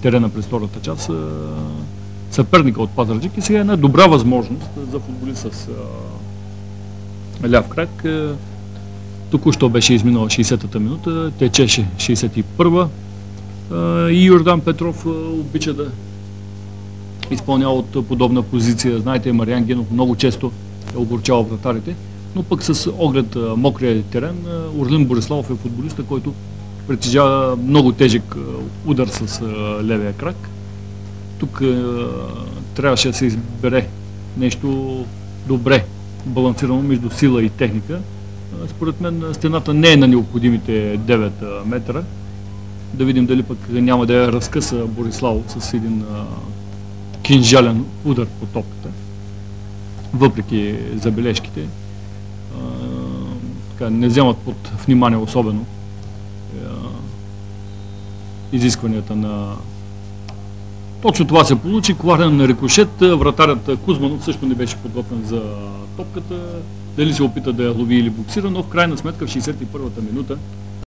терена през втората част съперника от Пазарджик и сега е една добра възможност за футболист с ляв крак. Току-що беше изминала 60-та минута, течеше 61-та и Йордан Петров обича да изпълнява от подобна позиция. Знаете, Мариан Генов много често е огорчавал вратарите, но пък с оглед мокрия терен, Орлин Бориславов е футболиста, който притежава много тежък удар с левия крак. Тук трябваше да се избере нещо добре балансирано между сила и техника. Според мен стената не е на необходимите 9 метра. Да видим дали пък няма да я разкъса Бориславов с един кинжален удар по топката. Въпреки забележките, не вземат под внимание особено изискванията на... Точно това се получи. Коварен на рикошет. Вратарят Кузманов също не беше подготвен за топката. Дали се опита да я лови или буксира, но в крайна сметка в 61-та минута